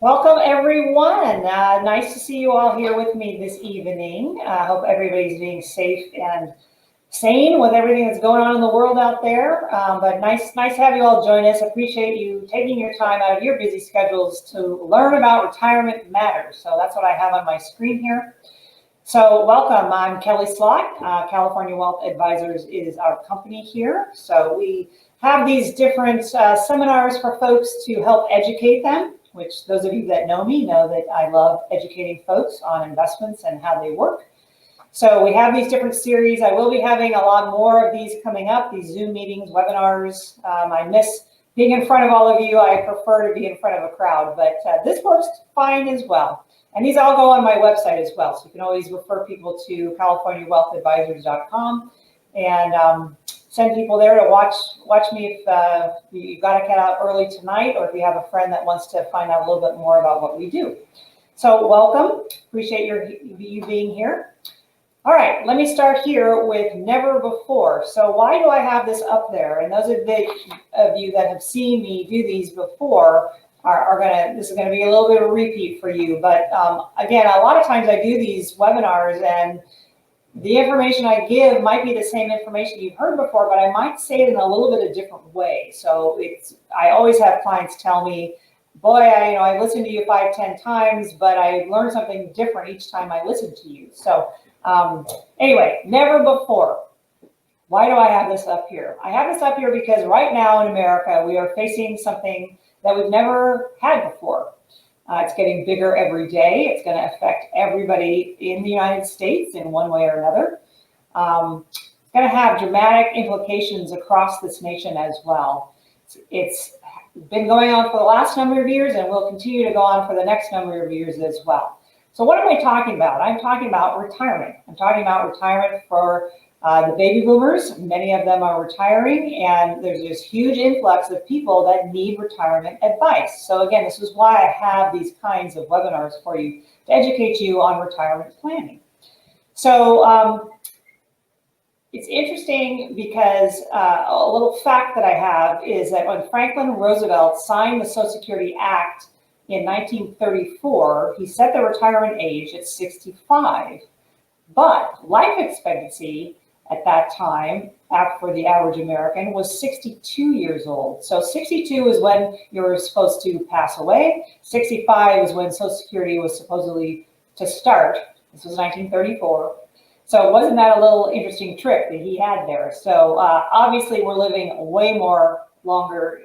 Welcome, everyone. Nice to see you all here with me this evening. I hope everybody's being safe and sane with everything that's going on in the world out there. But nice to have you all join us. Appreciate you taking your time out of your busy schedules to learn about retirement matters. So that's what I have on my screen here. So welcome. I'm Kelley Slaught. California Wealth Advisors is our company here. So we have these different seminars for folks to help educate them, which those of you that know me know that I love educating folks on investments and how they work. So we have these different series. I will be having a lot more of these coming up, these Zoom meetings, webinars. I miss being in front of all of you. I prefer to be in front of a crowd, but this works fine as well. And these all go on my website as well. So you can always refer people to CaliforniaWealthAdvisors.com and send people there to watch me if you got to get out early tonight, or if you have a friend that wants to find out a little bit more about what we do. So welcome. Appreciate you being here. All right, let me start here with never before. So why do I have this up there? And those of you that have seen me do these before this is gonna be a little bit of a repeat for you. But again, a lot of times I do these webinars and the information I give might be the same information you've heard before, but I might say it in a little bit of a different way. So I always have clients tell me, boy, I listened to you 5-10 times, but I learned something different each time I listened to you. So anyway, never before. Why do I have this up here? I have this up here because right now in America, we are facing something that we've never had before. It's getting bigger every day. It's going to affect everybody in the United States in one way or another. It's going to have dramatic implications across this nation as well. It's been going on for the last number of years and will continue to go on for the next number of years as well. So what am I talking about? I'm talking about retirement. I'm talking about retirement for the baby boomers. Many of them are retiring, and there's this huge influx of people that need retirement advice. So again, this is why I have these kinds of webinars for you to educate you on retirement planning. So it's interesting because a little fact that I have is that when Franklin Roosevelt signed the Social Security Act in 1934, he set the retirement age at 65, but life expectancy at that time, for the average American, was 62 years old. So 62 is when you were supposed to pass away. 65 is when Social Security was supposedly to start. This was 1934. So wasn't that a little interesting trick that he had there? So obviously we're living way more longer,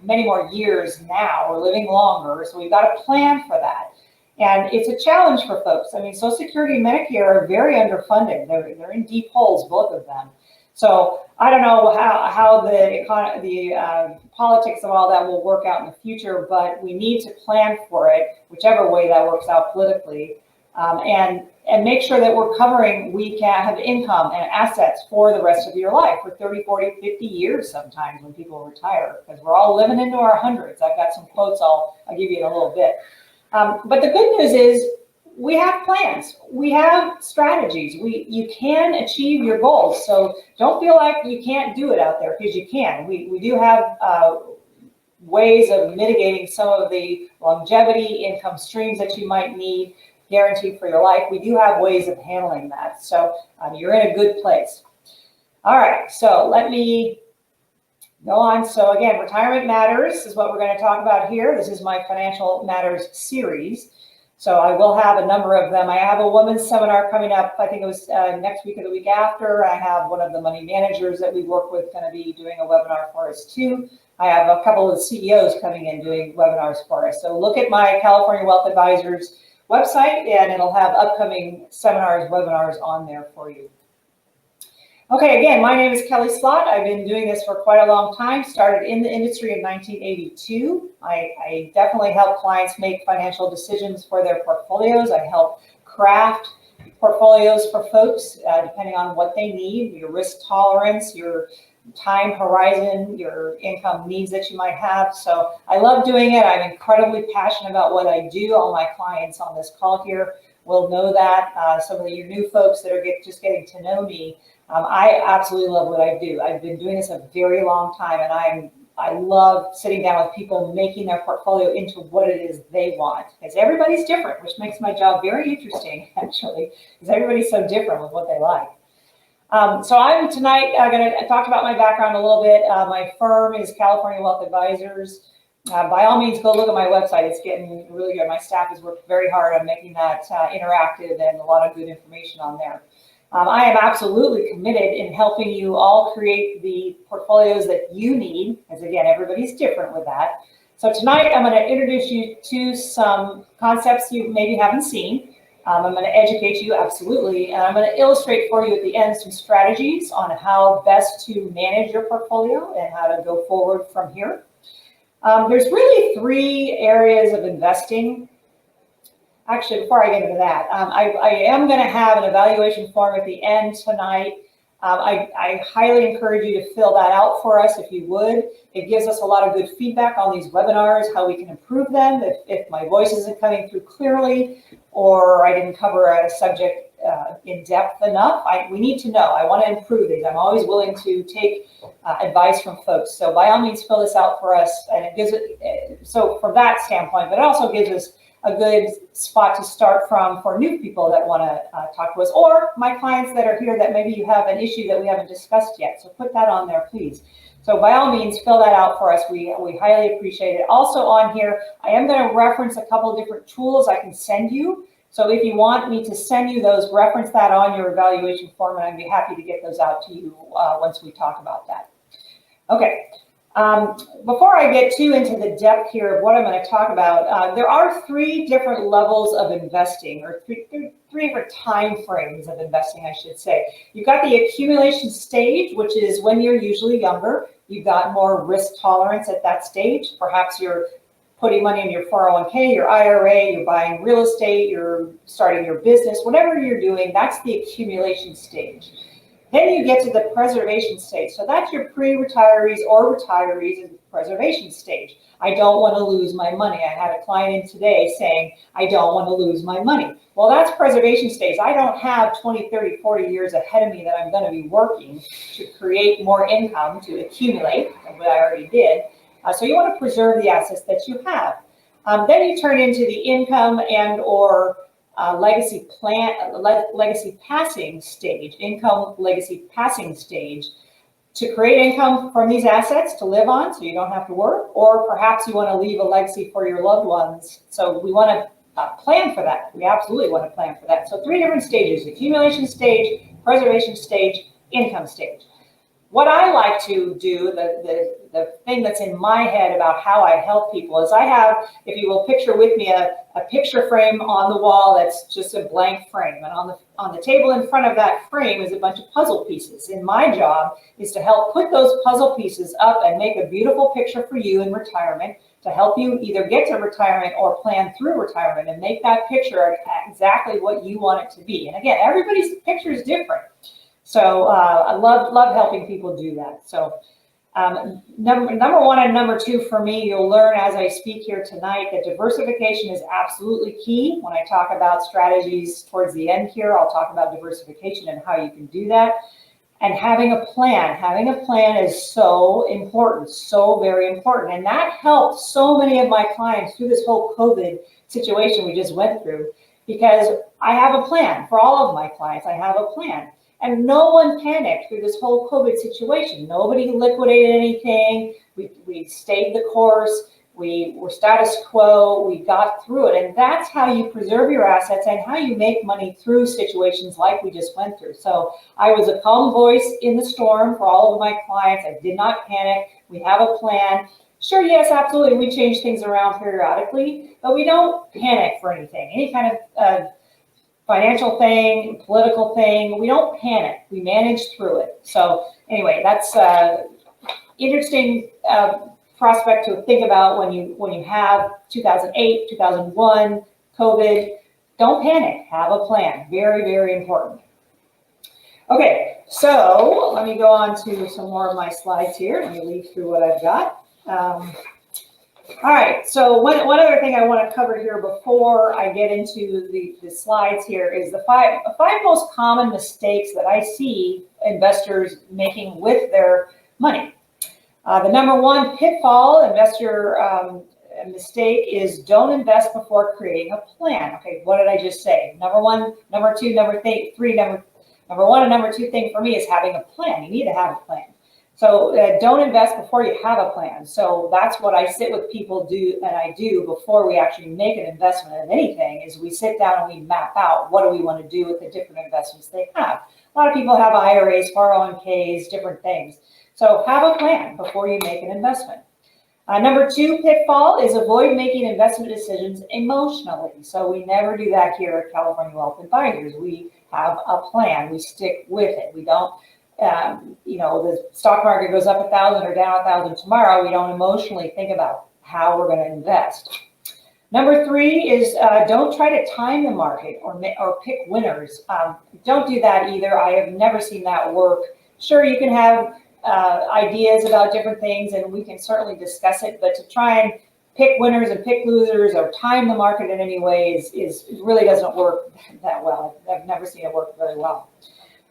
many more years now. We're living longer, so we've got to plan for that. And it's a challenge for folks. I mean, Social Security and Medicare are very underfunded. They're in deep holes, both of them. So I don't know how the politics of all that will work out in the future, but we need to plan for it, whichever way that works out politically, and make sure that we're covering, we can have income and assets for the rest of your life, for 30, 40, 50 years sometimes when people retire, because we're all living into our hundreds. I've got some quotes I'll give you in a little bit. But the good news is we have plans, we have strategies, you can achieve your goals. So don't feel like you can't do it out there, because you can. We do have ways of mitigating some of the longevity income streams that you might need guaranteed for your life. We do have ways of handling that. So you're in a good place. All right, so let me go on. So again, retirement matters is what we're going to talk about here. This is my Financial Matters series. So I will have a number of them. I have a women's seminar coming up. I think it was next week or the week after. I have one of the money managers that we work with going to be doing a webinar for us too. I have a couple of CEOs coming in doing webinars for us. So look at my California Wealth Advisors website and it'll have upcoming seminars, webinars on there for you. Okay, again, my name is Kelley Slaught. I've been doing this for quite a long time, started in the industry in 1982. I definitely help clients make financial decisions for their portfolios. I help craft portfolios for folks depending on what they need, your risk tolerance, your time horizon, your income needs that you might have. So I love doing it. I'm incredibly passionate about what I do. All my clients on this call here will know that. Some of your new folks that are just getting to know me, I absolutely love what I do. I've been doing this a very long time, and I'm I love sitting down with people, making their portfolio into what it is they want, because everybody's different, which makes my job very interesting, actually, because everybody's so different with what they like. So I'm tonight going to talk about my background a little bit. My firm is California Wealth Advisors. By all means, go look at my website. It's getting really good. My staff has worked very hard on making that interactive and a lot of good information on there. I am absolutely committed in helping you all create the portfolios that you need, as again, everybody's different with that. So tonight I'm going to introduce you to some concepts you maybe haven't seen. I'm going to educate you, absolutely, and I'm going to illustrate for you at the end some strategies on how best to manage your portfolio and how to go forward from here. There's really three areas of investing. Actually, before I get into that, I am going to have an evaluation form at the end tonight. I highly encourage you to fill that out for us if you would. It gives us a lot of good feedback on these webinars, how we can improve them, if my voice isn't coming through clearly, or I didn't cover a subject in depth enough. We need to know. I want to improve these. I'm always willing to take advice from folks. So by all means, fill this out for us. And it gives it, so from that standpoint, but it also gives us a good spot to start from for new people that want to talk to us, or my clients that are here that maybe you have an issue that we haven't discussed yet. So put that on there, please. So by all means, fill that out for us. We highly appreciate it. Also on here, I am going to reference a couple different tools I can send you. So if you want me to send you those, reference that on your evaluation form, and I'd be happy to get those out to you once we talk about that. Okay. Before I get too into the depth here of what I'm going to talk about, there are three different levels of investing, or three different time frames of investing, I should say. You've got the accumulation stage, which is when you're usually younger. You've got more risk tolerance at that stage. Perhaps you're putting money in your 401k, your IRA, you're buying real estate, you're starting your business, whatever you're doing, that's the accumulation stage. Then you get to the preservation stage. So that's your pre-retirees or retirees in the preservation stage. I don't want to lose my money. I had a client in today saying, I don't want to lose my money. Well, that's preservation stage. I don't have 20, 30, 40 years ahead of me that I'm going to be working to create more income to accumulate, what I already did. So you want to preserve the assets that you have. Then you turn into the income and or legacy passing stage, income legacy passing stage, to create income from these assets to live on so you don't have to work, or perhaps you want to leave a legacy for your loved ones. So we want to plan for that. We absolutely want to plan for that. So three different stages: accumulation stage, preservation stage, income stage. What I like to do, the thing that's in my head about how I help people is I have, if you will picture with me, a picture frame on the wall that's just a blank frame. And on the table in front of that frame is a bunch of puzzle pieces. And my job is to help put those puzzle pieces up and make a beautiful picture for you in retirement, to help you either get to retirement or plan through retirement and make that picture exactly what you want it to be. And again, everybody's picture is different. So I love helping people do that. So number one and number two for me, you'll learn as I speak here tonight that diversification is absolutely key. When I talk about strategies towards the end here, I'll talk about diversification and how you can do that. And having a plan is so important, so very important. And that helped so many of my clients through this whole COVID situation we just went through, because I have a plan. For all of my clients, I have a plan. And no one panicked through this whole COVID situation. Nobody liquidated anything. We stayed the course. We were status quo. We got through it. And that's how you preserve your assets and how you make money through situations like we just went through. So I was a calm voice in the storm for all of my clients. I did not panic. We have a plan. Sure, yes, absolutely. We change things around periodically, but we don't panic for anything. Any kind of financial thing, political thing, we don't panic. We manage through it. So anyway, that's interesting prospect to think about when you have 2008, 2001, COVID. Don't panic. Have a plan. Very, very important. Okay, so let me go on to some more of my slides here. Let me leaf through what I've got. All right, so one other thing I want to cover here before I get into the slides here is the five most common mistakes that I see investors making with their money. The number one pitfall, investor mistake, is don't invest before creating a plan. Okay, what did I just say? Number one, number two, number three, number one and number two thing for me is having a plan. You need to have a plan. So don't invest before you have a plan. So that's what I sit with people do, and I do before we actually make an investment in anything, is we sit down and we map out what do we want to do with the different investments they have. A lot of people have IRAs, 401ks, different things. So have a plan before you make an investment. Number two pitfall is avoid making investment decisions emotionally. So we never do that here at California Wealth Advisors. We have a plan. We stick with it. We don't, the stock market goes up 1,000 or down 1,000 tomorrow. We don't emotionally think about how we're going to invest. Number three is don't try to time the market or pick winners. Don't do that either. I have never seen that work. Sure, you can have ideas about different things, and we can certainly discuss it, but to try and pick winners and pick losers or time the market in any way is really doesn't work that well. I've never seen it work very well.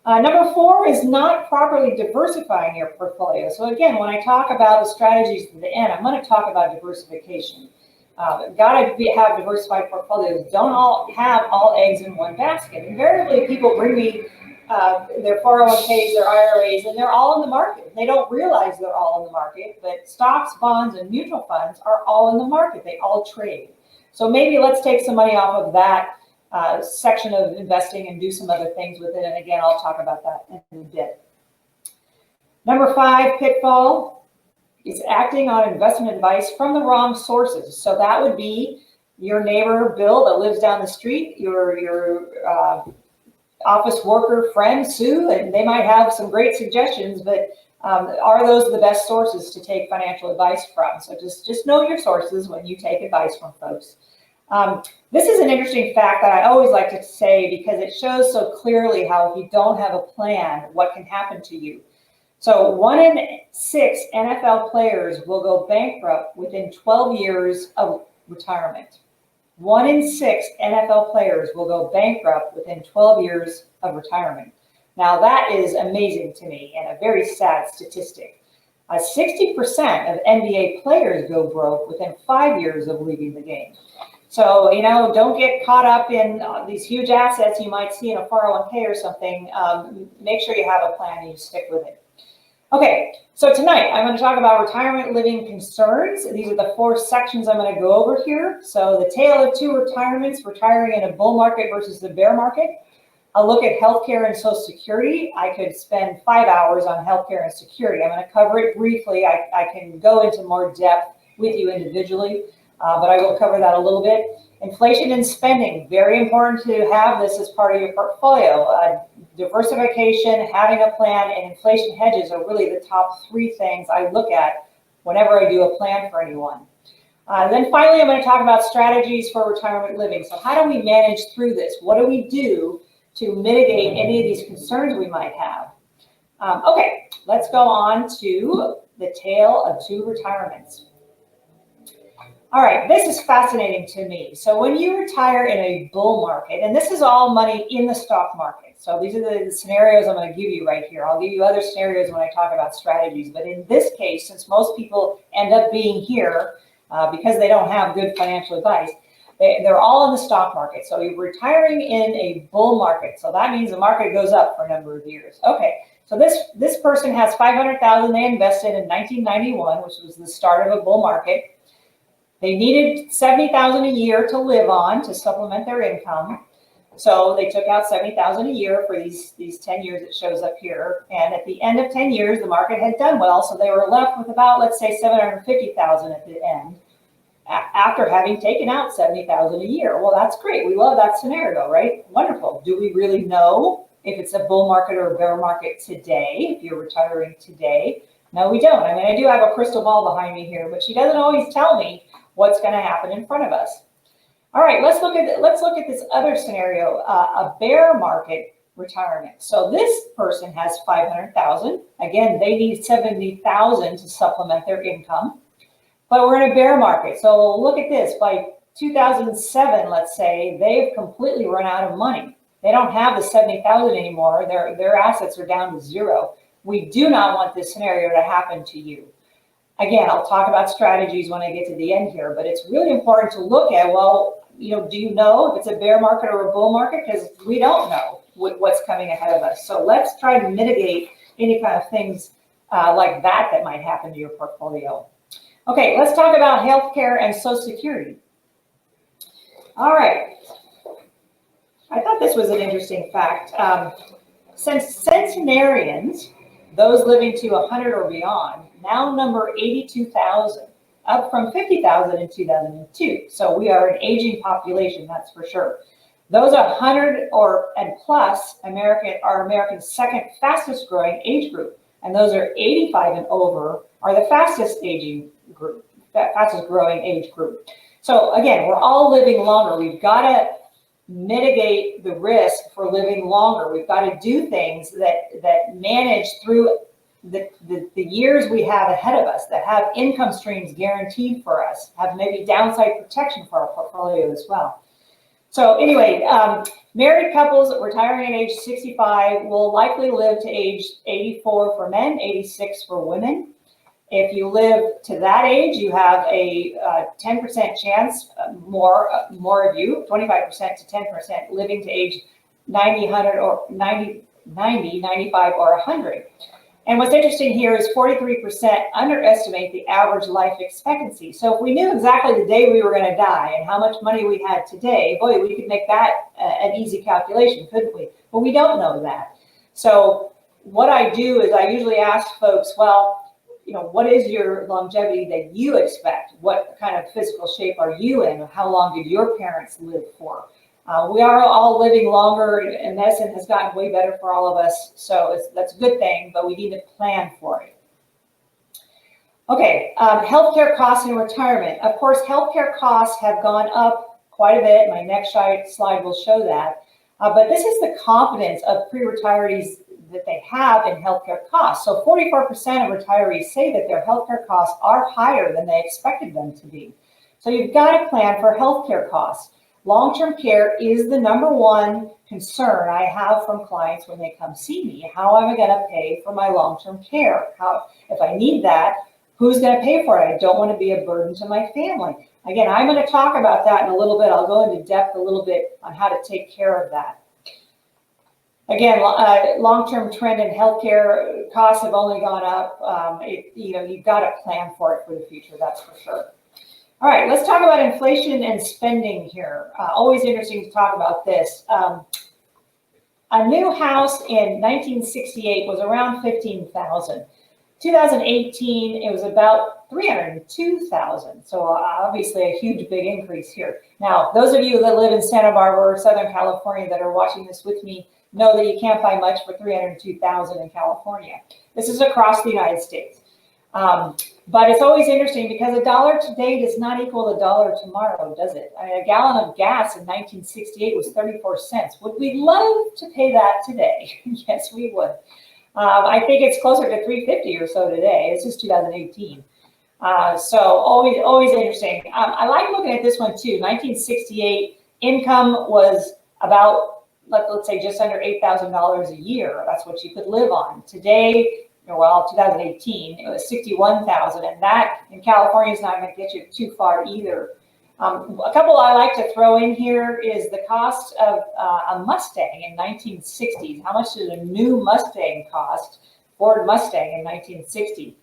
Number four is not properly diversifying your portfolio. So again, when I talk about the strategies at the end, I'm going to talk about diversification. Got to have diversified portfolios. Don't all have all eggs in one basket. Invariably, people bring me their 401ks, their IRAs, and they're all in the market. They don't realize they're all in the market, but stocks, bonds, and mutual funds are all in the market. They all trade. So maybe let's take some money off of that section of investing and do some other things with it. And again, I'll talk about that in a bit. Number five pitfall is acting on investment advice from the wrong sources. So that would be your neighbor Bill that lives down the street, your office worker friend Sue, and they might have some great suggestions, but are those the best sources to take financial advice from? So just know your sources when you take advice from folks. This is an interesting fact that I always like to say because it shows so clearly how if you don't have a plan, what can happen to you. So 1 in 6 NFL players will go bankrupt within 12 years of retirement. 1 in 6 NFL players will go bankrupt within 12 years of retirement. Now that is amazing to me and a very sad statistic. 60% of NBA players go broke within 5 years of leaving the game. So, don't get caught up in these huge assets you might see in a 401k or something. Make sure you have a plan and you stick with it. Okay, so tonight I'm going to talk about retirement living concerns. These are the 4 sections I'm going to go over here. So the tale of 2 retirements, retiring in a bull market versus the bear market. I'll look at healthcare and Social Security. I could spend 5 hours on healthcare and security. I'm going to cover it briefly. I can go into more depth with you individually, but I will cover that a little bit. Inflation and spending, very important to have this as part of your portfolio. Diversification, having a plan, and inflation hedges are really the top 3 things I look at whenever I do a plan for anyone. Then finally, I'm going to talk about strategies for retirement living. So how do we manage through this? What do we do to mitigate any of these concerns we might have? Okay, let's go on to the tale of 2 retirements. All right, this is fascinating to me. So when you retire in a bull market, and this is all money in the stock market. So these are the scenarios I'm going to give you right here. I'll give you other scenarios when I talk about strategies. But in this case, since most people end up being here because they don't have good financial advice, they're all in the stock market. So you're retiring in a bull market. So that means the market goes up for a number of years. Okay, so this person has $500,000 they invested in 1991, which was the start of a bull market. They needed $70,000 a year to live on to supplement their income. So they took out $70,000 a year for these 10 years it shows up here. And at the end of 10 years, the market had done well. So they were left with about, let's say, $750,000 at the end after having taken out $70,000 a year. Well, that's great. We love that scenario, right? Wonderful. Do we really know if it's a bull market or a bear market today, if you're retiring today? No, we don't. I mean, I do have a crystal ball behind me here, but she doesn't always tell me what's going to happen in front of us. All right, let's look at this other scenario, a bear market retirement. So this person has $500,000. Again, they need $70,000 to supplement their income, but we're in a bear market. So look at this. By 2007, let's say, they've completely run out of money. They don't have the $70,000 anymore. Their assets are down to 0. We do not want this scenario to happen to you. Again, I'll talk about strategies when I get to the end here, but it's really important to look at, well, do you know if it's a bear market or a bull market? Because we don't know what's coming ahead of us. So let's try to mitigate any kind of things like that might happen to your portfolio. Okay, let's talk about healthcare and Social Security. All right. I thought this was an interesting fact. Since centenarians, those living to 100 or beyond, now number 82,000, up from 50,000 in 2002. So we are an aging population, that's for sure. Those 100 and plus are America's second fastest growing age group. And those are 85 and over are the fastest aging group, fastest growing age group. So again, we're all living longer. We've got to mitigate the risk for living longer. We've got to do things that manage through the years we have ahead of us, that have income streams guaranteed for us, have maybe downside protection for our portfolio as well. So anyway, married couples retiring at age 65 will likely live to age 84 for men, 86 for women. If you live to that age, you have a 10% chance, more of you, 25% to 10%, living to age 90, 100, or 90, 95, or 100. And what's interesting here is 43% underestimate the average life expectancy. So if we knew exactly the day we were going to die and how much money we had today, boy, we could make that an easy calculation, couldn't we? But we don't know that. So what I do is I usually ask folks, well, what is your longevity that you expect? What kind of physical shape are you in? How long did your parents live for? We are all living longer, and medicine has gotten way better for all of us. So that's a good thing, but we need to plan for it. Okay, healthcare costs in retirement. Of course, healthcare costs have gone up quite a bit. My next slide will show that. But this is the confidence of pre-retirees that they have in healthcare costs. So 44% of retirees say that their healthcare costs are higher than they expected them to be. So you've got to plan for healthcare costs. Long-term care is the #1 concern I have from clients when they come see me. How am I going to pay for my long-term care? If I need that, who's going to pay for it? I don't want to be a burden to my family. Again, I'm going to talk about that in a little bit. I'll go into depth a little bit on how to take care of that. Again, long-term trend in healthcare costs have only gone up. You've got to plan for it for the future, that's for sure. All right, let's talk about inflation and spending here. Always interesting to talk about this. A new house in 1968 was around $15,000. 2018, it was about $302,000. So obviously a huge, big increase here. Now, those of you that live in Santa Barbara or Southern California that are watching this with me know that you can't buy much for $302,000 in California. This is across the United States. But it's always interesting because $1 today does not equal $1 tomorrow, does it? I mean, a gallon of gas in 1968 was 34 cents. Would we love to pay that today? Yes, we would. I think it's closer to $3.50 or so today. This is 2018. So always interesting. I like looking at this one too. 1968 income was about, let's say, just under $8,000 a year. That's what you could live on. Today, well, 2018, it was $61,000, and that in California is not going to get you too far either. A couple I like to throw in here is the cost of a Mustang in 1960s. How much did a new Mustang cost, Ford Mustang in 1960?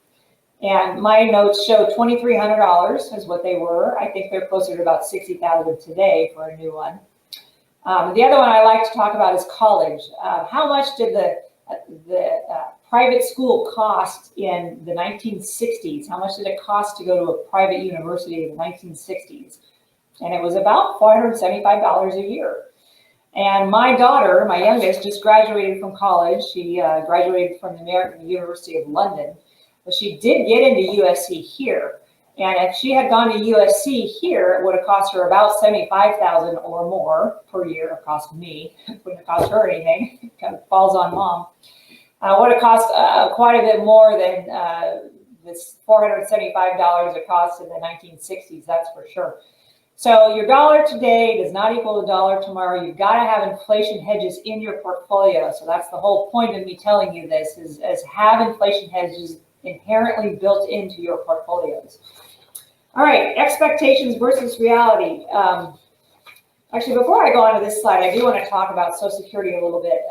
And my notes show $2,300 is what they were. I think they're closer to about $60,000 today for a new one. The other one I like to talk about is college. How much did the private school cost in the 1960s? How much did it cost to go to a private university in the 1960s? And it was about $475 a year. And my daughter, my youngest, just graduated from college. She graduated from the American University of London, but she did get into USC here. And if she had gone to USC here, it would have cost her about $75,000 or more per year. It cost me. It wouldn't have cost her anything. It kind of falls on mom. Would have cost quite a bit more than this $475 it cost in the 1960s, that's for sure. So your dollar today does not equal $1 tomorrow. You've got to have inflation hedges in your portfolio. So that's the whole point of me telling you this is have inflation hedges inherently built into your portfolios. All right, expectations versus reality. Actually, before I go on to this slide, I do want to talk about Social Security a little bit.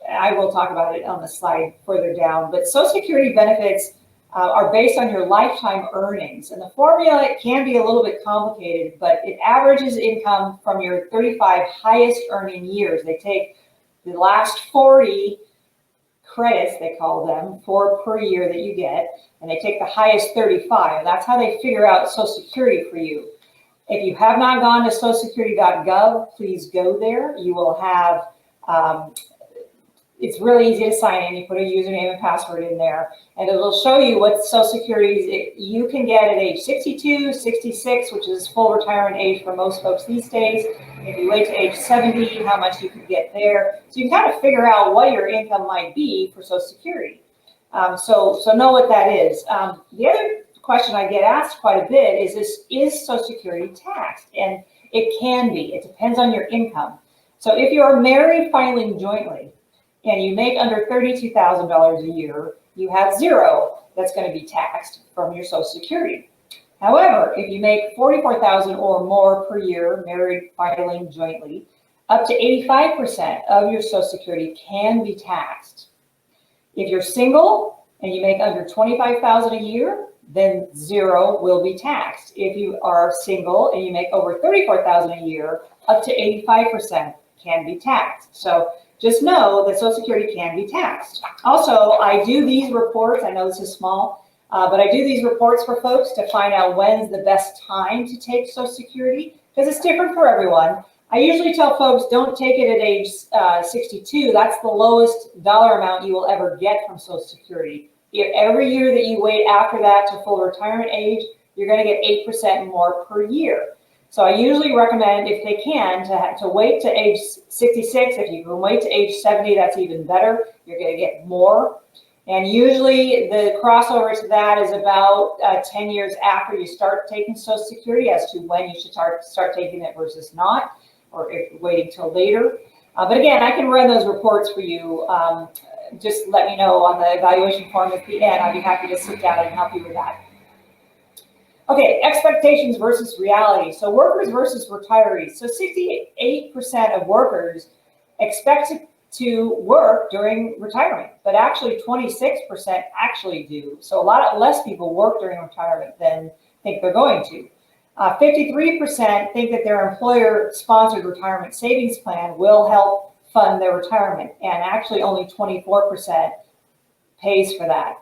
I will talk about it on the slide further down, but Social Security benefits are based on your lifetime earnings. And the formula can be a little bit complicated, but it averages income from your 35 highest earning years. They take the last 40 credits, they call them, 4 per year that you get, and they take the highest 35. That's how they figure out Social Security for you. If you have not gone to socialsecurity.gov, please go there. You will have, it's really easy to sign in. You put a username and password in there, and it will show you what Social Security you can get at age 62, 66, which is full retirement age for most folks these days. If you wait to age 70, how much you can get there. So you can kind of figure out what your income might be for Social Security. So know what that is. The other question I get asked quite a bit is Social Security taxed? And it can be. It depends on your income. So if you are married filing jointly and you make under $32,000 a year, you have zero that's going to be taxed from your Social Security. However, if you make $44,000 or more per year, married filing jointly, up to 85% of your Social Security can be taxed. If you're single and you make under $25,000 a year, then zero will be taxed. If you are single and you make over $34,000 a year, up to 85% can be taxed. So just know that Social Security can be taxed. Also, I do these reports. I know this is small, but I do these reports for folks to find out when's the best time to take Social Security, because it's different for everyone. I usually tell folks don't take it at age 62. That's the lowest dollar amount you will ever get from Social Security. Every year that you wait after that to full retirement age, you're going to get 8% more per year. So I usually recommend, if they can, to wait to age 66. If you can wait to age 70, that's even better. You're going to get more. And usually the crossover to that is about 10 years after you start taking Social Security as to when you should start taking it versus not, or if you're waiting till later. But again, I can run those reports for you. Just let me know on the evaluation form at the end. I'd be happy to sit down and help you with that. Okay, expectations versus reality. So workers versus retirees. So 68% of workers expect to work during retirement, but actually 26% actually do. So a lot less people work during retirement than think they're going to. 53% think that their employer-sponsored retirement savings plan will help fund their retirement, and actually only 24% pays for that.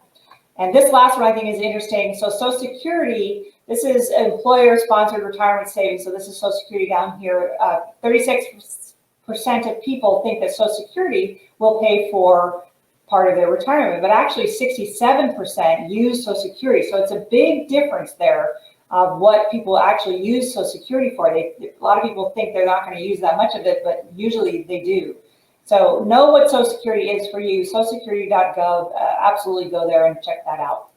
And this last one I think is interesting. So Social Security, this is employer-sponsored retirement savings. So this is Social Security down here. 36% of people think that Social Security will pay for part of their retirement, but actually 67% use Social Security. So it's a big difference there of what people actually use Social Security for. A lot of people think they're not going to use that much of it, but usually they do. So know what Social Security is for you. Socialsecurity.gov, absolutely go there and check that out.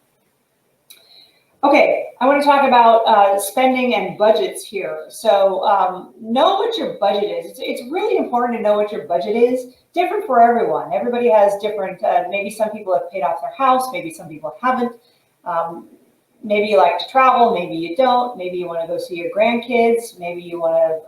Okay, I want to talk about spending and budgets here. So know what your budget is. It's really important to know what your budget is. Different for everyone. Everybody has different, maybe some people have paid off their house, maybe some people haven't. Maybe you like to travel, maybe you don't. Maybe you want to go see your grandkids. Maybe you want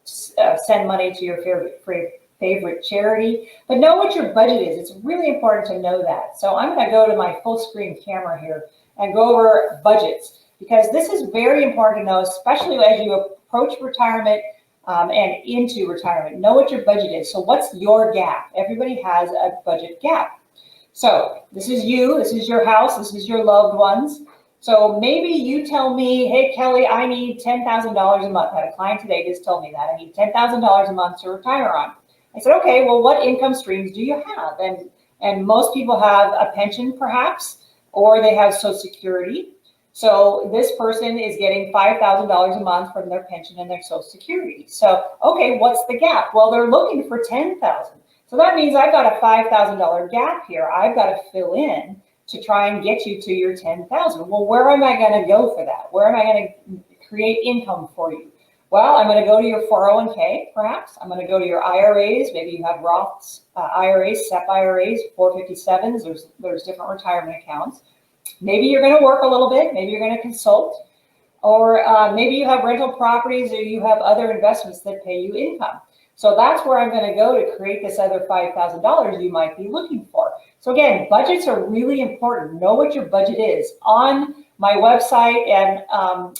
to send money to your favorite charity. But know what your budget is. It's really important to know that. So I'm going to go to my full screen camera here and go over budgets, because this is very important to know, especially as you approach retirement and into retirement. Know what your budget is. So what's your gap? Everybody has a budget gap. So this is you, this is your house, this is your loved ones. So maybe you tell me, hey, Kelley, I need $10,000 a month. I had a client today just told me that. I need $10,000 a month to retire on. I said, okay, well, what income streams do you have? And most people have a pension, perhaps, or they have Social Security. So this person is getting $5,000 a month from their pension and their Social Security. So, okay, what's the gap? Well, they're looking for $10,000. So that means I've got a $5,000 gap here. I've got to fill in to try and get you to your $10,000. Well, where am I going to go for that? Where am I going to create income for you? Well, I'm going to go to your 401k, perhaps. I'm going to go to your IRAs. Maybe you have Roths, IRAs, SEP IRAs, 457s. There's different retirement accounts. Maybe you're going to work a little bit. Maybe you're going to consult. Or maybe you have rental properties or you have other investments that pay you income. So that's where I'm going to go to create this other $5,000 you might be looking for. So again, budgets are really important. Know what your budget is. On my website and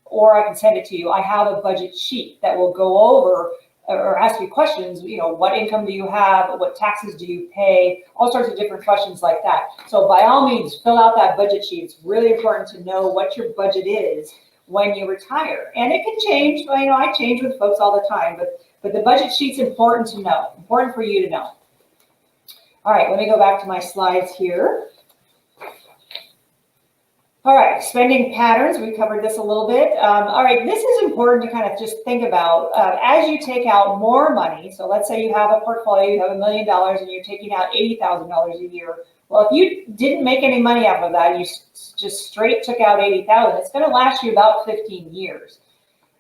or I can send it to you. I have a budget sheet that will go over or ask you questions, what income do you have? What taxes do you pay? All sorts of different questions like that. So by all means, fill out that budget sheet. It's really important to know what your budget is when you retire. And it can change. I change with folks all the time, but the budget sheet's important to know, important for you to know. All right, let me go back to my slides here. All right, spending patterns, we covered this a little bit. All right, this is important to kind of just think about as you take out more money. So let's say you have a portfolio, you have $1 million and you're taking out $80,000 a year. Well, if you didn't make any money off of that, you just straight took out $80,000, it's going to last you about 15 years.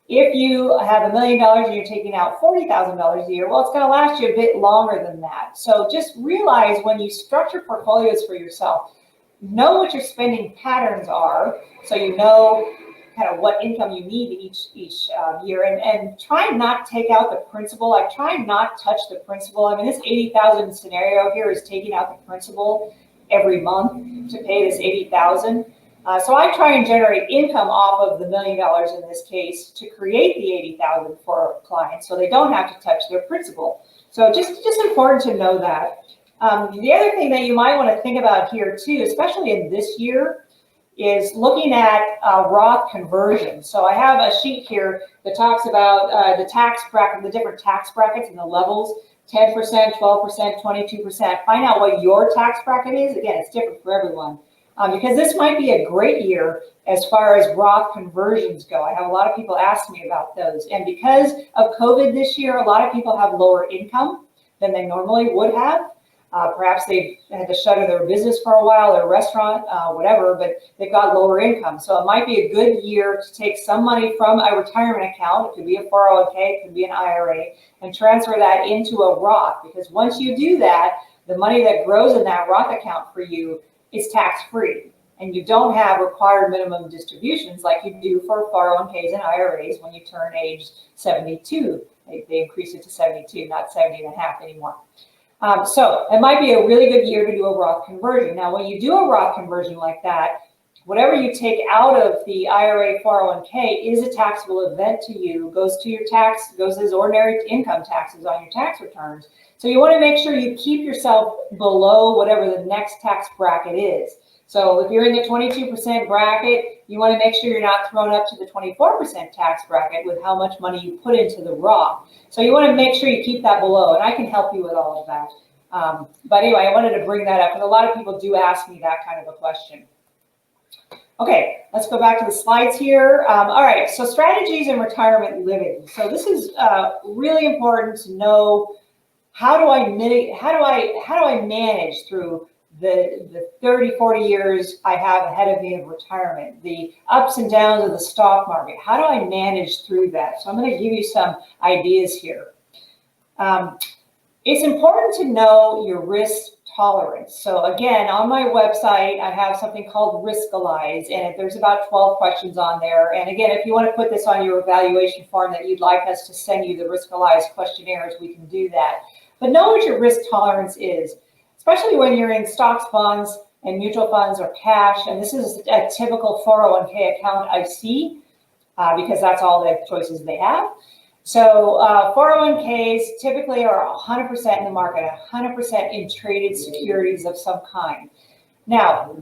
If you have $1 million and you're taking out $40,000 a year, well, it's going to last you a bit longer than that. So just realize when you structure portfolios for yourself, know what your spending patterns are, so you know kind of what income you need each year, and try not take out the principal. I try not touch the principal. I mean, this 80,000 scenario here is taking out the principal every month to pay this 80,000. So I try and generate income off of the $1 million in this case to create the 80,000 for clients, so they don't have to touch their principal. So just important to know that. The other thing that you might want to think about here too, especially in this year, is looking at Roth conversion. So I have a sheet here that talks about the tax bracket, the different tax brackets and the levels, 10%, 12%, 22%. Find out what your tax bracket is. Again, it's different for everyone. Because this might be a great year as far as Roth conversions go. I have a lot of people ask me about those. And because of COVID this year, a lot of people have lower income than they normally would have. Perhaps they've had to shutter their business for a while, their restaurant, whatever, but they've got lower income. So it might be a good year to take some money from a retirement account, it could be a 401k, it could be an IRA, and transfer that into a Roth. Because once you do that, the money that grows in that Roth account for you is tax-free. And you don't have required minimum distributions like you do for 401ks and IRAs when you turn age 72. They increase it to 72, not 70 and a half anymore. So it might be a really good year to do a Roth conversion. Now, when you do a Roth conversion like that, whatever you take out of the IRA 401k is a taxable event to you, goes to your tax, goes as ordinary income taxes on your tax returns. So you want to make sure you keep yourself below whatever the next tax bracket is. So if you're in the 22% bracket, you want to make sure you're not thrown up to the 24% tax bracket with how much money you put into the Roth. So you want to make sure you keep that below, and I can help you with all of that. But anyway, I wanted to bring that up because a lot of people do ask me that kind of a question. Okay, let's go back to the slides here. All right, so strategies in retirement living. So this is really important to know. How do I mitigate? How do I manage through the 30, 40 years I have ahead of me of retirement, the ups and downs of the stock market? How do I manage through that? So I'm going to give you some ideas here. It's important to know your risk tolerance. So again, on my website, I have something called Riskalyze, and there's about 12 questions on there. And again, if you want to put this on your evaluation form that you'd like us to send you the Riskalyze questionnaires, we can do that. But know what your risk tolerance is, especially when you're in stocks, bonds, and mutual funds or cash. And this is a typical 401k account I see because that's all the choices they have. So 401ks typically are 100% in the market, 100% in traded securities of some kind. Now,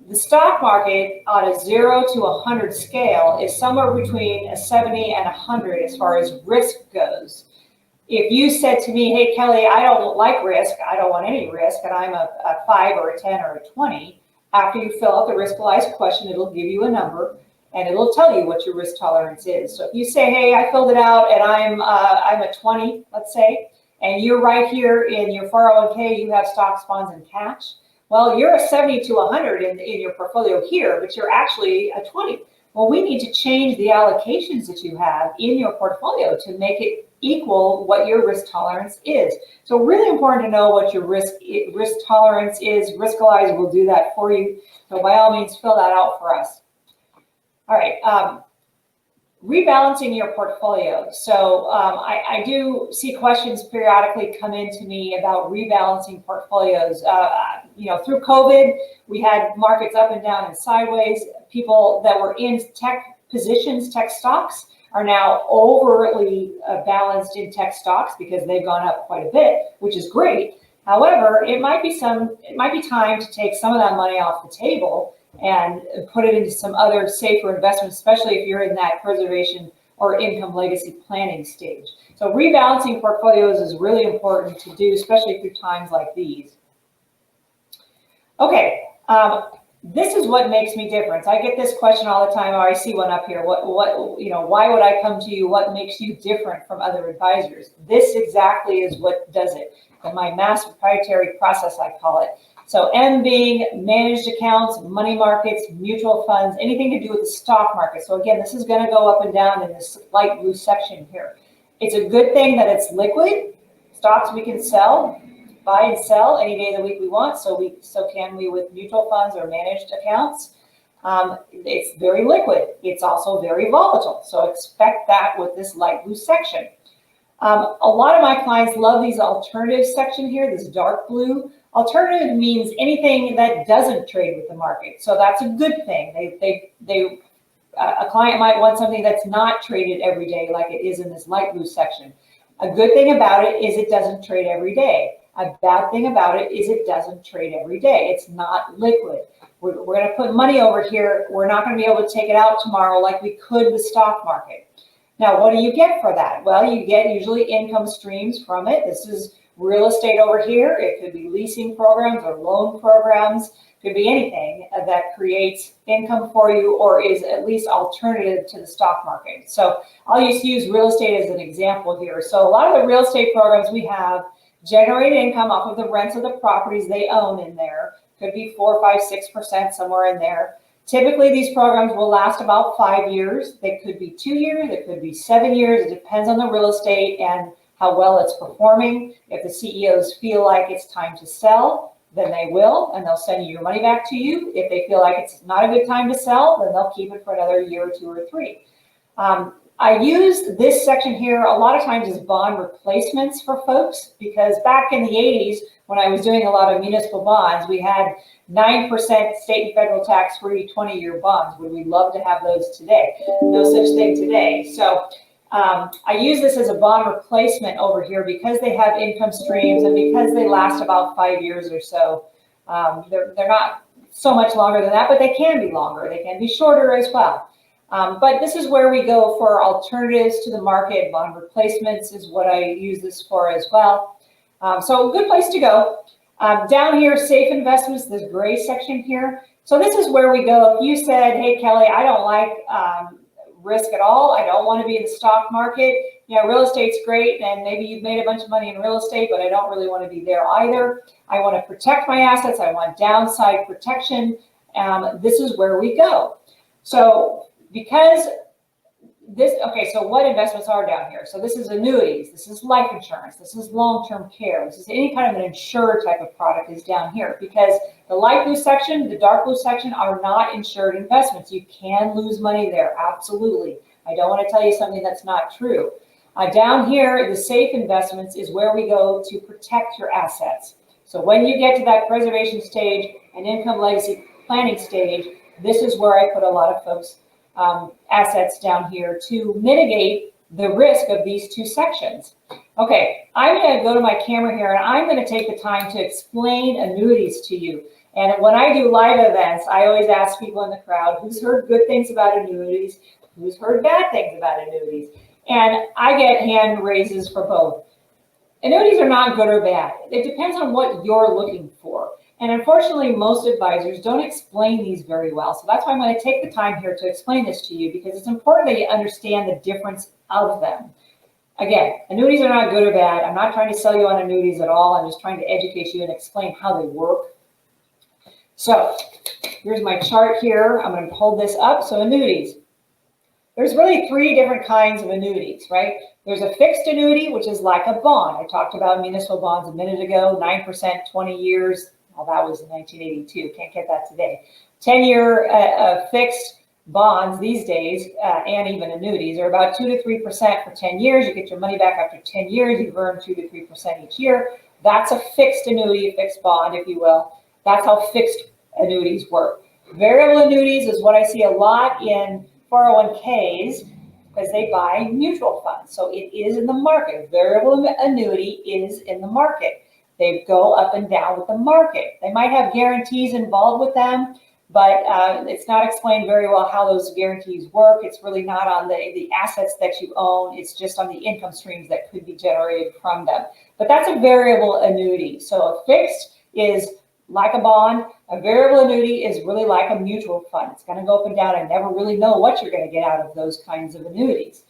the stock market on a 0 to 100 scale is somewhere between a 70 and 100 as far as risk goes. If you said to me, hey, Kelley, I don't like risk, I don't want any risk, and I'm a 5 or a 10 or a 20, after you fill out the Riskalyze question, it'll give you a number, and it'll tell you what your risk tolerance is. So if you say, hey, I filled it out, and I'm a 20, let's say, and you're right here in your 401k, you have stocks, bonds, and cash, well, you're a 70 to 100 in your portfolio here, but you're actually a 20. Well, we need to change the allocations that you have in your portfolio to make it equal what your risk tolerance is. So really important to know what your risk tolerance is. Riskalyze will do that for you. So by all means, fill that out for us. All right. Rebalancing your portfolio. So I do see questions periodically come into me about rebalancing portfolios. Through COVID, we had markets up and down and sideways. People that were in tech positions, tech stocks, are now overly balanced in tech stocks because they've gone up quite a bit, which is great. However, it might be time to take some of that money off the table and put it into some other safer investments, especially if you're in that preservation or income legacy planning stage. So rebalancing portfolios is really important to do, especially through times like these. Okay, this is what makes me different. I get this question all the time, or I see one up here. Why would I come to you? What makes you different from other advisors? This exactly is what does it. And my mass proprietary process, I call it. So M being managed accounts, money markets, mutual funds, anything to do with the stock market. So again, this is going to go up and down in this light blue section here. It's a good thing that it's liquid. Stocks we can sell, buy and sell any day of the week we want. So can we with mutual funds or managed accounts. It's very liquid. It's also very volatile. So expect that with this light blue section. A lot of my clients love these alternative section here, this dark blue. Alternative means anything that doesn't trade with the market. So that's a good thing. A client might want something that's not traded every day like it is in this light blue section. A good thing about it is it doesn't trade every day. A bad thing about it is it doesn't trade every day. It's not liquid. We're going to put money over here. We're not going to be able to take it out tomorrow like we could the stock market. Now, what do you get for that? Well, you get usually income streams from it. This is real estate over here. It could be leasing programs or loan programs. It could be anything that creates income for you or is at least alternative to the stock market. So I'll just use real estate as an example here. So a lot of the real estate programs we have generate income off of the rents of the properties they own in there. Could be 4, 5, 6%, somewhere in there. Typically, these programs will last about 5 years. They could be 2 years. It could be 7 years. It depends on the real estate and how well it's performing. If the CEOs feel like it's time to sell, then they will, and they'll send your money back to you. If they feel like it's not a good time to sell, then they'll keep it for another year or 2 or 3. I used this section here a lot of times as bond replacements for folks because back in the 80s, when I was doing a lot of municipal bonds, we had 9% state and federal tax-free 20-year bonds. Would we love to have those today? No such thing today. So I use this as a bond replacement over here because they have income streams and because they last about 5 years or so. They're not so much longer than that, but they can be longer. They can be shorter as well. But this is where we go for alternatives to the market. Bond replacements is what I use this for as well. So a good place to go. Down here, safe investments, this gray section here. So this is where we go. If you said, hey, Kelley, I don't like risk at all. I don't want to be in the stock market. Real estate's great, and maybe you've made a bunch of money in real estate, but I don't really want to be there either. I want to protect my assets. I want downside protection. This is where we go. So because so what investments are down here? So this is annuities, this is life insurance, this is long-term care, this is any kind of an insured type of product is down here because the light blue section, the dark blue section are not insured investments. You can lose money there, absolutely. I don't want to tell you something that's not true. Down here, the safe investments is where we go to protect your assets. So when you get to that preservation stage and income legacy planning stage, this is where I put a lot of folks' assets down here to mitigate the risk of these two sections. Okay, I'm going to go to my camera here and I'm going to take the time to explain annuities to you. And when I do live events, I always ask people in the crowd, who's heard good things about annuities? Who's heard bad things about annuities? And I get hand raises for both. Annuities are not good or bad. It depends on what you're looking for. And unfortunately, most advisors don't explain these very well. So that's why I'm going to take the time here to explain this to you because it's important that you understand the difference of them. Again, annuities are not good or bad. I'm not trying to sell you on annuities at all. I'm just trying to educate you and explain how they work. So here's my chart here. I'm going to hold this up. So annuities. there's really three different kinds of annuities, right? There's a fixed annuity, which is like a bond. I talked about municipal bonds a minute ago, 9%, 20 years. Well, that was in 1982. Can't get that today. 10-year fixed bonds these days, and even annuities, are about 2 to 3% for 10 years. You get your money back after 10 years. You've earned 2 to 3% each year. That's a fixed annuity, a fixed bond, if you will. That's how fixed annuities work. Variable annuities is what I see a lot in 401ks because they buy mutual funds. So it is in the market. Variable annuity is in the market. They go up and down with the market. They might have guarantees involved with them, but it's not explained very well how those guarantees work. It's really not on the assets that you own. It's just on the income streams that could be generated from them. But that's a variable annuity. So a fixed is like a bond. A variable annuity is really like a mutual fund. It's going to go up and down and never really know what you're going to get out of those kinds of annuities.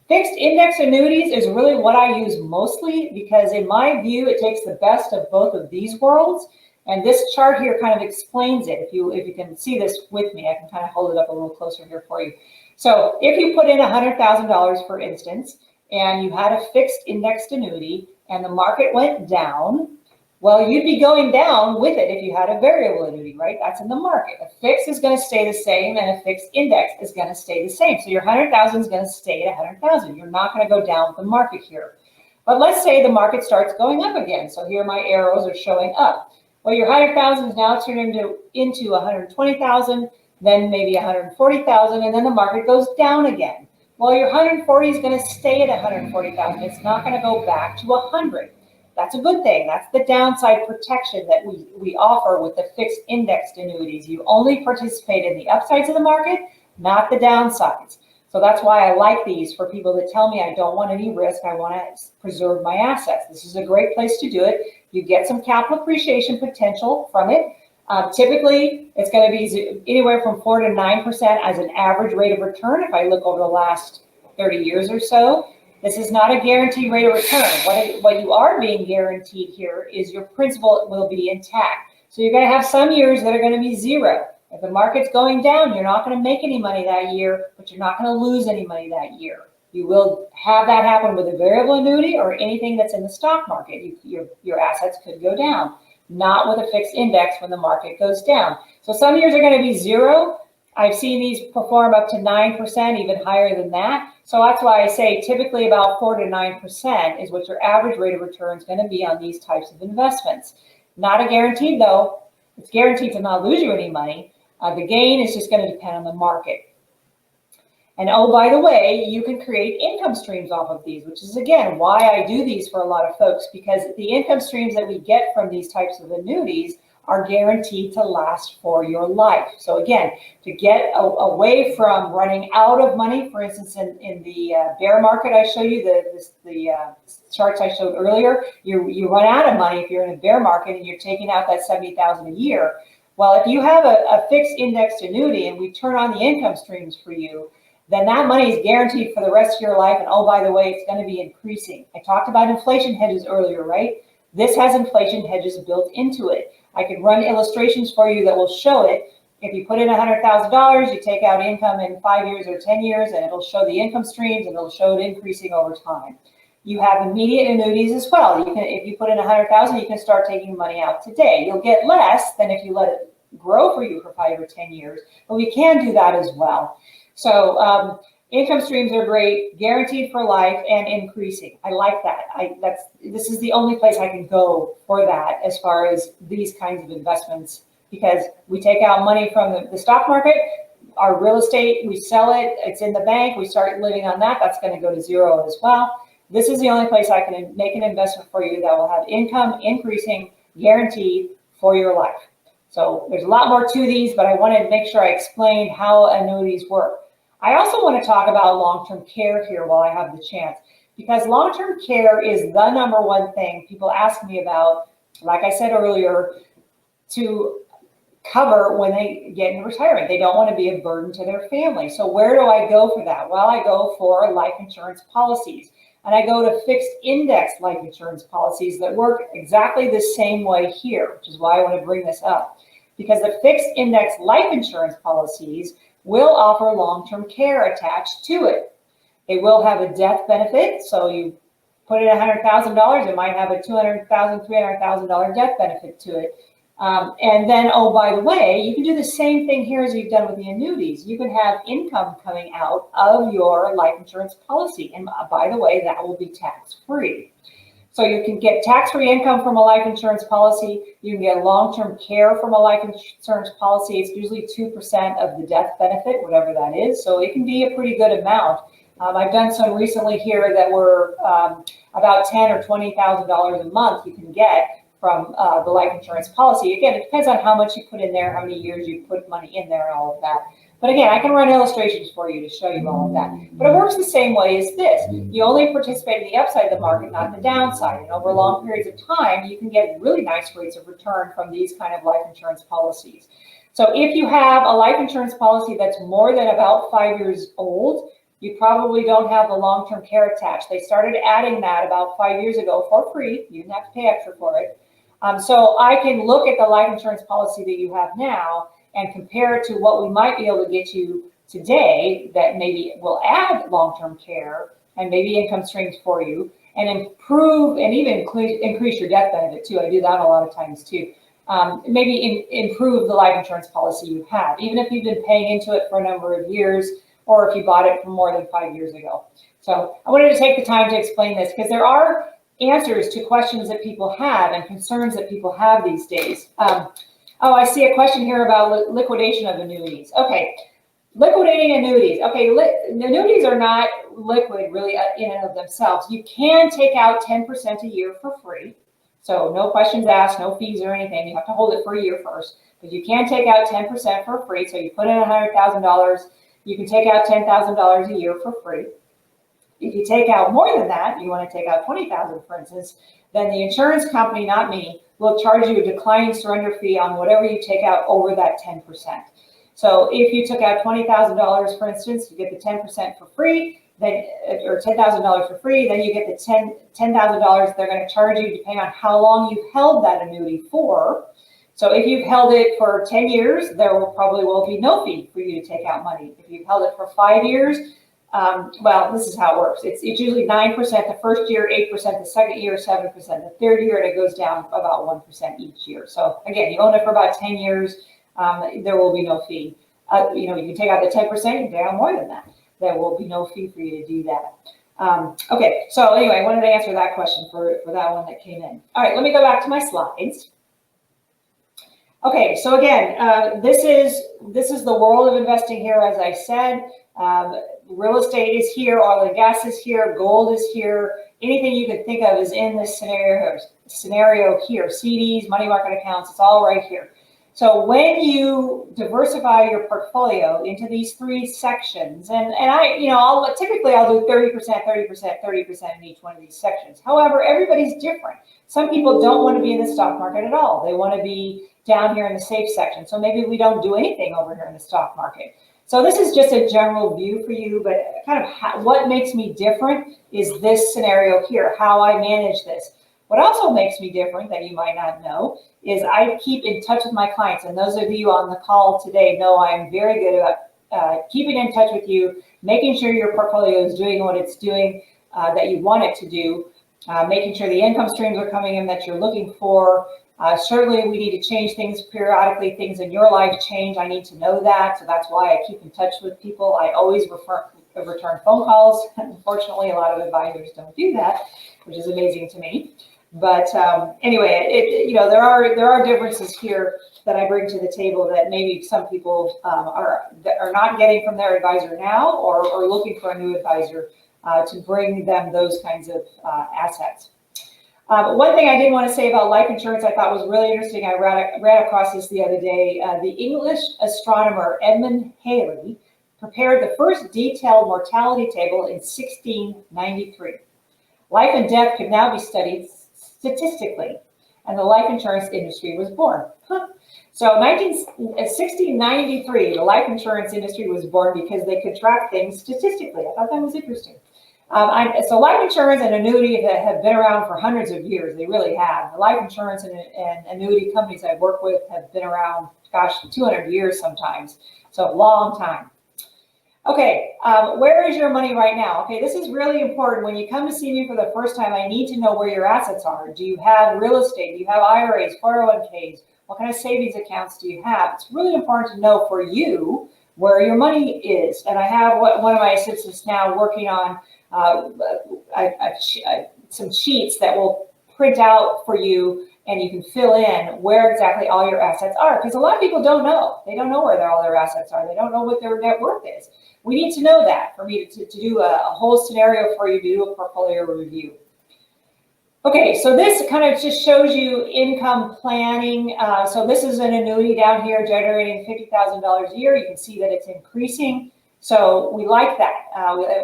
Fixed index annuities is really what I use mostly because in my view, it takes the best of both of these worlds. And this chart here kind of explains it. If you can see this with me, I can kind of hold it up a little closer here for you. So if you put in $100,000, for instance, and you had a fixed indexed annuity and the market went down, well, you'd be going down with it if you had a variable annuity, right? That's in the market. A fixed is going to stay the same and a fixed index is going to stay the same. So your 100,000 is going to stay at 100,000. You're not going to go down with the market here. But let's say the market starts going up again. So here my arrows are showing up. Well, your 100,000 is now turned into 120,000, then maybe 140,000, and then the market goes down again. Well, your 140 is going to stay at 140,000. It's not going to go back to 100. That's a good thing. That's the downside protection that we offer with the fixed indexed annuities. You only participate in the upsides of the market, not the downsides. So that's why I like these for people that tell me I don't want any risk. I want to preserve my assets. This is a great place to do it. You get some capital appreciation potential from it. Typically, it's going to be anywhere from 4 to 9% as an average rate of return if I look over the last 30 years or so. This is not a guaranteed rate of return. What you are being guaranteed here is your principal will be intact. So you're going to have some years that are going to be zero. If the market's going down, you're not going to make any money that year, but you're not going to lose any money that year. You will have that happen with a variable annuity or anything that's in the stock market. Your assets could go down, not with a fixed index when the market goes down. So some years are going to be zero. I've seen these perform up to 9%, even higher than that. So that's why I say typically about 4 to 9% is what your average rate of return is going to be on these types of investments. Not a guaranteed though. It's guaranteed to not lose you any money. The gain is just going to depend on the market. And oh, by the way, you can create income streams off of these, which is, again, why I do these for a lot of folks, because the income streams that we get from these types of annuities are guaranteed to last for your life. So again, to get away from running out of money, for instance, in the bear market I showed you, the charts I showed earlier, you run out of money if you're in a bear market and you're taking out that $70,000 a year. Well, if you have a fixed indexed annuity and we turn on the income streams for you, then that money is guaranteed for the rest of your life. And oh, by the way, it's going to be increasing. I talked about inflation hedges earlier, right? This has inflation hedges built into it. I can run illustrations for you that will show it. If you put in $100,000, you take out income in 5 years or 10 years, and it'll show the income streams and it'll show it increasing over time. You have immediate annuities as well. If you put in $100,000, you can start taking money out today. You'll get less than if you let it grow for you for 5 or 10 years, but we can do that as well. So income streams are great, guaranteed for life and increasing. I like that. This is the only place I can go for that as far as these kinds of investments, because we take out money from the stock market, our real estate, we sell it, it's in the bank, we start living on that, that's going to go to zero as well. This is the only place I can make an investment for you that will have income increasing, guaranteed for your life. So there's a lot more to these, but I wanted to make sure I explained how annuities work. I also want to talk about long-term care here while I have the chance, because long-term care is the #1 thing people ask me about, like I said earlier, to cover when they get in retirement. They don't want to be a burden to their family. So where do I go for that? Well, I go for life insurance policies. And I go to fixed index life insurance policies that work exactly the same way here, which is why I want to bring this up. Because the fixed index life insurance policies will offer long-term care attached to it. It will have a death benefit, so you put in $100,000, it might have a $200,000, $300,000 death benefit to it. And then, oh, by the way, you can do the same thing here as you've done with the annuities. You can have income coming out of your life insurance policy. And by the way, that will be tax-free. So you can get tax-free income from a life insurance policy. You can get long-term care from a life insurance policy. It's usually 2% of the death benefit, whatever that is. So it can be a pretty good amount. I've done some recently here that were about $10,000 or $20,000 a month you can get from the life insurance policy. Again, it depends on how much you put in there, how many years you put money in there, and all of that. But again, I can run illustrations for you to show you all of that. But it works the same way as this. You only participate in the upside of the market, not the downside. And over long periods of time, you can get really nice rates of return from these kind of life insurance policies. So if you have a life insurance policy that's more than about 5 years old, you probably don't have the long-term care attached. They started adding that about 5 years ago for free. You didn't have to pay extra for it. So I can look at the life insurance policy that you have now and compare it to what we might be able to get you today that maybe will add long-term care and maybe income streams for you and improve and even increase your death benefit too. I do that a lot of times too. Maybe improve the life insurance policy you have, even if you've been paying into it for a number of years or if you bought it for more than 5 years ago. So I wanted to take the time to explain this because there are answers to questions that people have and concerns that people have these days. Oh, I see a question here about liquidation of annuities. Okay, liquidating annuities. Okay, annuities are not liquid really in and of themselves. You can take out 10% a year for free. So no questions asked, no fees or anything. You have to hold it for a year first. But you can take out 10% for free. So you put in $100,000, you can take out $10,000 a year for free. If you take out more than that, you want to take out $20,000, for instance, then the insurance company, not me, will charge you a declining surrender fee on whatever you take out over that 10%. So if you took out $20,000, for instance, you get the 10% for free, then or $10,000 for free, then you get the $10,000 they're going to charge you depending on how long you've held that annuity for. So if you've held it for 10 years, there will be no fee for you to take out money. If you've held it for 5 years, well, this is how it works. It's usually 9% the first year, 8% the second year, 7% the third year, and it goes down about 1% each year. So again, you own it for about 10 years, there will be no fee. You can take out the 10%, you can take out more than that. There will be no fee for you to do that. Okay, so anyway, I wanted to answer that question for that one that came in. All right, let me go back to my slides. Okay, so again, this is the world of investing here, as I said. Real estate is here, oil and gas is here, gold is here. Anything you can think of is in this scenario here. CDs, money market accounts, it's all right here. So when you diversify your portfolio into these three sections, and I'll typically do 30%, 30%, 30% in each one of these sections. However, everybody's different. Some people don't want to be in the stock market at all. They want to be down here in the safe section. So maybe we don't do anything over here in the stock market. So this is just a general view for you, but kind of what makes me different is this scenario here, how I manage this. What also makes me different that you might not know is I keep in touch with my clients. And those of you on the call today know I'm very good about keeping in touch with you, making sure your portfolio is doing what it's doing that you want it to do, making sure the income streams are coming in that you're looking for. Certainly we need to change things periodically. Things in your life change. I need to know that. So that's why I keep in touch with people. I always return phone calls. Unfortunately, a lot of advisors don't do that, which is amazing to me. But anyway, there are differences here that I bring to the table that maybe some people are not getting from their advisor now or looking for a new advisor to bring them those kinds of assets. One thing I did want to say about life insurance I thought was really interesting. I ran across this the other day. The English astronomer Edmund Halley prepared the first detailed mortality table in 1693. Life and death could now be studied statistically, and the life insurance industry was born. So 1693, the life insurance industry was born because they could track things statistically. I thought that was interesting. So life insurance and annuity have been around for hundreds of years. They really have. The life insurance and annuity companies I've worked with have been around, 200 years sometimes. So a long time. Okay, where is your money right now? Okay, this is really important. When you come to see me for the first time, I need to know where your assets are. Do you have real estate? Do you have IRAs, 401ks? What kind of savings accounts do you have? It's really important to know for you where your money is. And I have one of my assistants now working on some sheets that will print out for you, and you can fill in where exactly all your assets are. Because a lot of people don't know. They don't know where all their assets are. They don't know what their net worth is. We need to know that for me to do a whole scenario for you, to do a portfolio review. Okay, so this kind of just shows you income planning. So this is an annuity down here generating $50,000 a year. You can see that it's increasing. So we like that.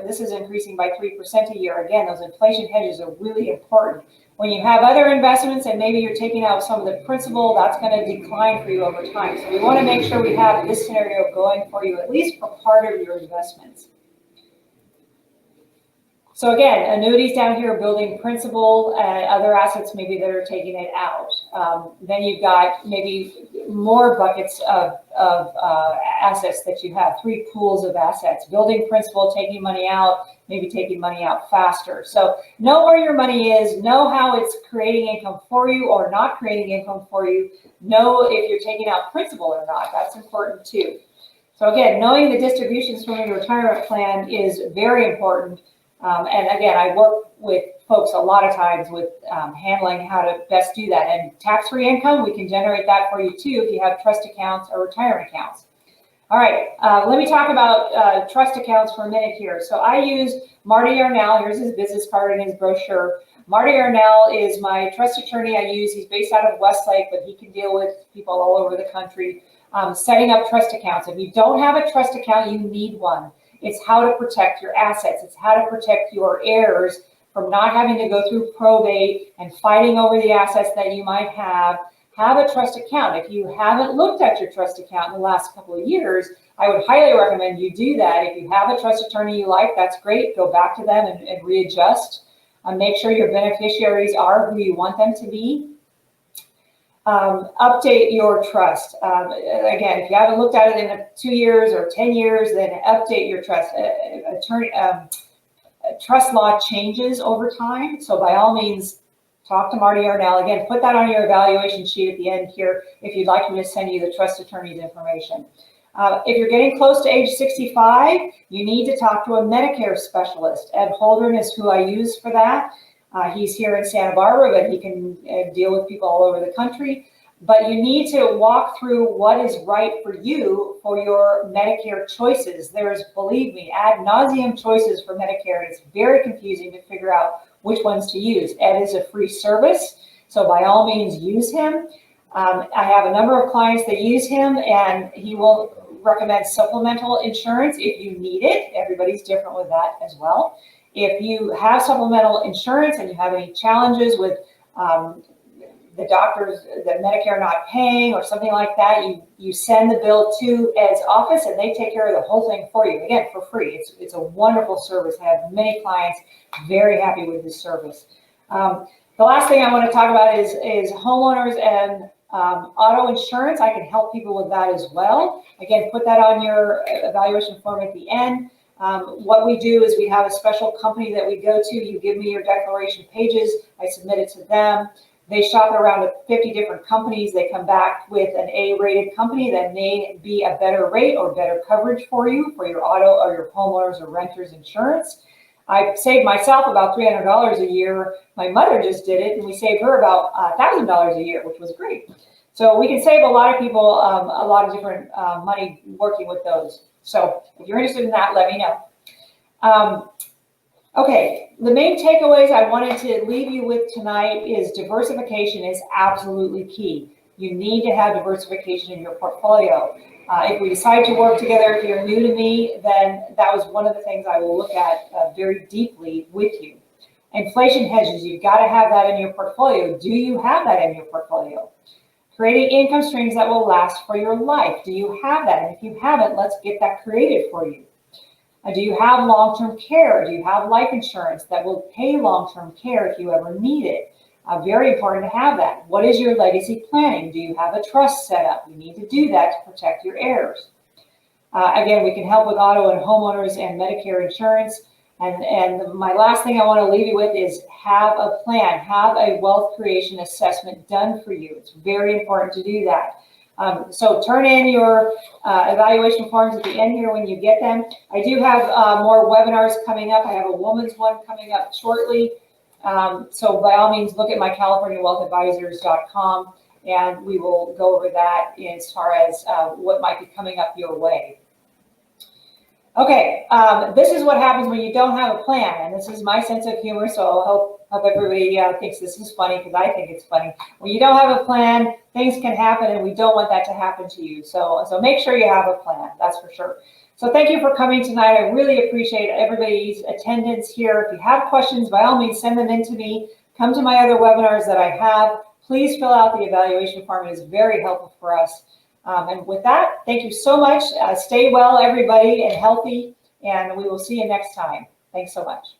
This is increasing by 3% a year. Again, those inflation hedges are really important. When you have other investments and maybe you're taking out some of the principal, that's going to decline for you over time. So we want to make sure we have this scenario going for you, at least for part of your investments. So again, annuities down here building principal and other assets maybe that are taking it out. Then you've got maybe more buckets of assets that you have, 3 pools of assets, building principal, taking money out, maybe taking money out faster. So know where your money is, know how it's creating income for you or not creating income for you, know if you're taking out principal or not. That's important too. So again, knowing the distributions from your retirement plan is very important. And again, I work with folks a lot of times with handling how to best do that. And tax-free income, we can generate that for you too if you have trust accounts or retirement accounts. All right, let me talk about trust accounts for a minute here. So I use Marty Yarnell. Here's his business card and his brochure. Marty Yarnell is my trust attorney I use. He's based out of Westlake, but he can deal with people all over the country. Setting up trust accounts. If you don't have a trust account, you need one. It's how to protect your assets. It's how to protect your heirs from not having to go through probate and fighting over the assets that you might have. Have a trust account. If you haven't looked at your trust account in the last couple of years, I would highly recommend you do that. If you have a trust attorney you like, that's great. Go back to them and readjust. Make sure your beneficiaries are who you want them to be. Update your trust. Again, if you haven't looked at it in 2 years or 10 years, then update your trust. Trust law changes over time, so by all means, talk to Marty Yarnell. Again, put that on your evaluation sheet at the end here if you'd like me to send you the trust attorney's information. If you're getting close to age 65, you need to talk to a Medicare specialist. Ed Holdren is who I use for that. He's here in Santa Barbara, but he can deal with people all over the country. But you need to walk through what is right for you for your Medicare choices. There's, believe me, ad nauseum choices for Medicare. It's very confusing to figure out which ones to use. Ed is a free service, so by all means use him. I have a number of clients that use him, and he will recommend supplemental insurance if you need it. Everybody's different with that as well. If you have supplemental insurance and you have any challenges with the doctors that Medicare not paying or something like that, you send the bill to Ed's office and they take care of the whole thing for you, again, for free. It's a wonderful service. I have many clients very happy with this service. The last thing I want to talk about is homeowners and auto insurance. I can help people with that as well. Again, put that on your evaluation form at the end. What we do is we have a special company that we go to. You give me your declaration pages. I submit it to them. They shop around 50 different companies. They come back with an A-rated company that may be a better rate or better coverage for you for your auto or your homeowners or renters insurance. I saved myself about $300 a year. My mother just did it, and we saved her about $1,000 a year, which was great. So we can save a lot of people a lot of different money working with those. So if you're interested in that, let me know. Okay, the main takeaways I wanted to leave you with tonight is diversification is absolutely key. You need to have diversification in your portfolio. If we decide to work together, if you're new to me, then that was one of the things I will look at very deeply with you. Inflation hedges, you've got to have that in your portfolio. Do you have that in your portfolio? Creating income streams that will last for your life. Do you have that? And if you haven't, let's get that created for you. Do you have long-term care? Do you have life insurance that will pay long-term care if you ever need it? Very important to have that. What is your legacy planning? Do you have a trust set up? You need to do that to protect your heirs. Again, we can help with auto and homeowners and Medicare insurance. And my last thing I want to leave you with is have a plan, have a wealth creation assessment done for you. It's very important to do that. So turn in your evaluation forms at the end here when you get them. I do have more webinars coming up. I have a woman's one coming up shortly. So by all means, look at my CaliforniaWealthAdvisors.com and we will go over that as far as what might be coming up your way. Okay, this is what happens when you don't have a plan, and this is my sense of humor, so I hope everybody thinks this is funny, because I think it's funny. When you don't have a plan, things can happen, and we don't want that to happen to you. So make sure you have a plan, that's for sure. So thank you for coming tonight. I really appreciate everybody's attendance here. If you have questions, by all means, send them in to me. Come to my other webinars that I have. Please fill out the evaluation form. It is very helpful for us. And with that, thank you so much. Stay well, everybody, and healthy, and we will see you next time. Thanks so much.